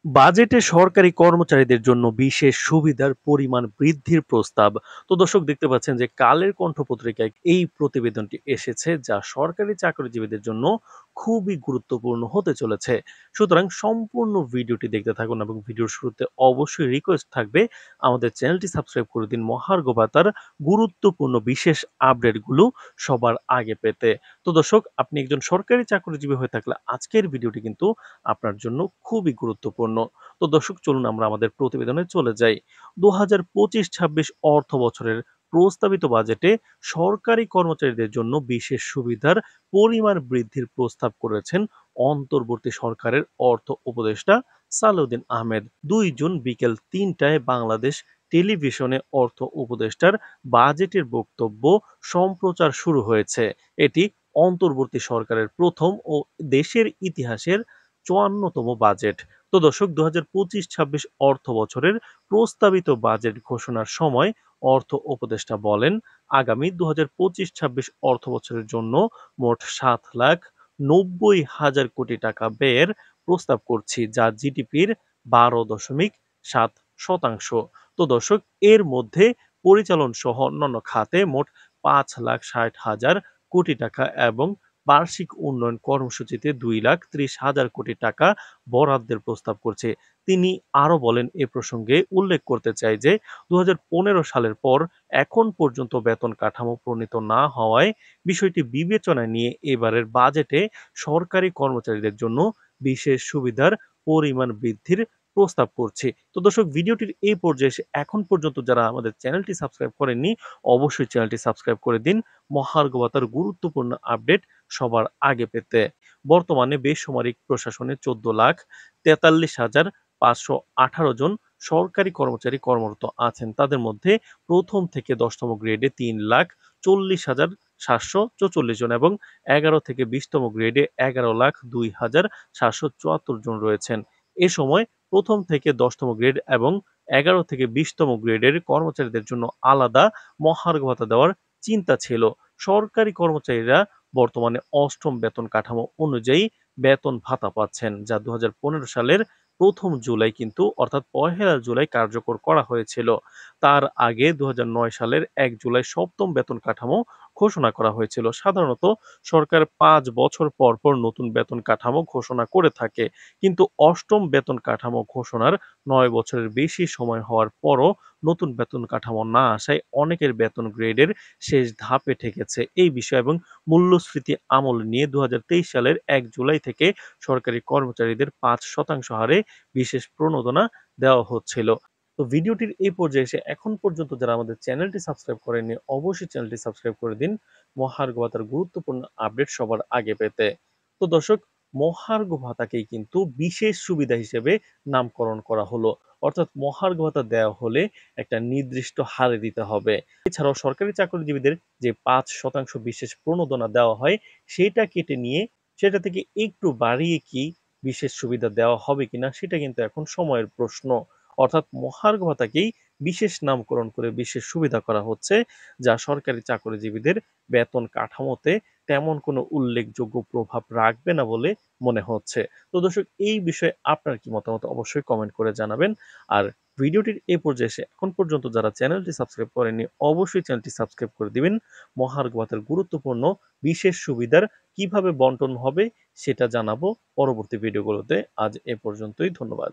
বাজেটে সরকারি কর্মচারীদের জন্য বিশেষ সুবিধার পরিমাণ বৃদ্ধির প্রস্তাব। তো দর্শক দেখতে পাচ্ছেন যে কালের কণ্ঠ পত্রিকায় এই প্রতিবেদনটি এসেছে যা সরকারি চাকরিজীবীদের জন্য খুবই গুরুত্বপূর্ণ হতে চলেছে। সুতরাং সম্পূর্ণ ভিডিওটি দেখতে থাকুন এবং ভিডিওর শুরুতে অবশ্যই রিকোয়েস্ট থাকবে আমাদের চ্যানেলটি সাবস্ক্রাইব করে দিন মহার্ঘ ভাতার গুরুত্বপূর্ণ বিশেষ আপডেটগুলো সবার আগে পেতে। তো দর্শক, আপনি একজন সরকারি চাকরিজীবী হয়ে থাকলে আজকের ভিডিওটি কিন্তু আপনার জন্য খুবই গুরুত্বপূর্ণ। তো দর্শক, চলুন আমরা আমাদের প্রতিবেদনে চলে যাই। ২০২৫-২৬ অর্থ বছরের প্রস্তাবিত বাজেটে সরকারি কর্মচারীদের জন্য বিশেষ সুবিধার পরিমাণ বৃদ্ধির প্রস্তাব করেছেন অন্তর্বর্তী সরকারের অর্থ উপদেষ্টা সালাউদ্দিন আহমেদ। ২ জুন বিকেল ৩টায় বাংলাদেশ টেলিভিশনে অর্থ উপদেষ্টার বাজেটের বক্তব্য সম্প্রচার শুরু হয়েছে। এটি অন্তর্বর্তী সরকারের প্রথম ও দেশের ইতিহাসের ৫৪তম বাজেট। তো দর্শক, ২০২৫-২৬ অর্থ বছরের প্রস্তাবিত বাজেট ঘোষণার সময় অর্থ উপদেষ্টা বলেন, আগামী ২০২৫-২৬ অর্থ বছরের জন্য মোট ৭,৯০,০০০ কোটি টাকা ব্যয়ের প্রস্তাব করছি, যা জিডিপির ১২.৭%। তো দর্শক, এর মধ্যে পরিচালন সহ অন্যান্য খাতে মোট ৫,৬০,০০০ কোটি টাকা এবং বার্ষিক উন্নয়ন কর্মসূচিতে ২,৩০,০০০ কোটি টাকা বরাদ্দের প্রস্তাব করছে। তিনি আরো বলেন, এ প্রসঙ্গে উল্লেখ করতে চাই যে ২০১৫ সালের পর এখন পর্যন্ত বেতন কাঠামো প্রণীত না হওয়ায় বিষয়টি বিবেচনায় নিয়ে এবারের বাজেটে সরকারি কর্মচারীদের জন্য বিশেষ সুবিধার পরিমাণ বৃদ্ধির প্রস্তাব করছি। তো দর্শক, ভিডিওটির এই পর্যায়ে এসে এখন পর্যন্ত যারা আমাদের চ্যানেলটি সাবস্ক্রাইব করেননি, অবশ্যই চ্যানেলটি সাবস্ক্রাইব করে দিন মহার্ঘ ভাতার গুরুত্বপূর্ণ আপডেট সবার আগে পেতে। বর্তমানে বেসামরিক প্রশাসনে ১৪,৪৩,৫১৮ জন সরকারি কর্মচারী কর্মরত আছেন। তাদের মধ্যে প্রথম থেকে ১০তম গ্রেডে ৩,৪০,৭৪৪ জন এবং ১১ থেকে ২০তম গ্রেডে ১১,০২,৭৭৪ জন রয়েছেন। এ সময় প্রথম থেকে ১০তম গ্রেড এবং ১১ থেকে ২০তম গ্রেডের কর্মচারীদের জন্য আলাদা মহার্ঘ ভাতা দেওয়ার চিন্তা ছিল। সরকারি কর্মচারীরা বর্তমানে অষ্টম বেতন কাঠামো অনুযায়ী বেতন ভাতা পাচ্ছেন, যা ২০১৫ সালের ১ম জুলাই কিন্তু অর্থাৎ ১লা জুলাই কার্যকর করা হয়েছিল। তার আগে ২০০৯ সালের ১ জুলাই সপ্তম বেতন কাঠামো ঘোষণা করা হয়েছিল। সাধারণত সরকার ৫ বছর পর পর নতুন বেতন কাঠামো ঘোষণা করে থাকে, কিন্তু অষ্টম বেতন কাঠামো ঘোষণার ৯ বছরের বেশি সময় হওয়ার পরও নতুন বেতন কাঠামো না আসায় অনেকের বেতন গ্রেডের শেষ ধাপে ঠেকেছে। এই বিষয় এবং মূল্যস্ফীতি আমল নিয়ে ২০২৩ সালের ১ জুলাই থেকে সরকারি কর্মচারীদের ৫% হারে বিশেষ প্রণোদনা দেওয়া হচ্ছিল। তো ভিডিওটির এই পর্যায়ে এসে এখন পর্যন্ত যারা আমাদের চ্যানেলটি সাবস্ক্রাইব করেননি, অবশ্যই চ্যানেলটি সাবস্ক্রাইব করে দিন মহার্ঘ ভাতার গুরুত্বপূর্ণ আপডেট সবার আগে পেতে। তো দর্শক, মহার্ঘ ভাতাকেই কিন্তু বিশেষ সুবিধা হিসেবে নামকরণ করা হলো। অর্থাৎ মহার্ঘ ভাতা দেওয়া হলে একটা নির্দিষ্ট হারে দিতে হবে। এছাড়াও সরকারি চাকরিজীবীদের যে ৫% বিশেষ প্রণোদনা দেওয়া হয়, সেটা কেটে নিয়ে সেটা থেকে একটু বাড়িয়ে কি বিশেষ সুবিধা দেওয়া হবে কিনা সেটা কিন্তু এখন সময়ের প্রশ্ন। অর্থাৎ মহার্ঘ ভাতাকেই বিশেষ নামকরণ করে বিশেষ সুবিধা করা হচ্ছে, যা সরকারি চাকরিজীবীদের বেতন কাঠামোতে তেমন কোনো উল্লেখযোগ্য প্রভাব রাখবে না বলে মনে হচ্ছে। তো দর্শক, এই বিষয়ে আপনার কি মতামত অবশ্যই কমেন্ট করে জানাবেন। আর ভিডিওটির এই পর্যায়ে এসে এখন পর্যন্ত যারা চ্যানেলটি সাবস্ক্রাইব করেননি, অবশ্যই চ্যানেলটি সাবস্ক্রাইব করে দিবেন। মহার্ঘ ভাতার গুরুত্বপূর্ণ বিশেষ সুবিধার কিভাবে বন্টন হবে সেটা জানাবো পরবর্তী ভিডিওগুলোতে। আজ এ পর্যন্তই। ধন্যবাদ।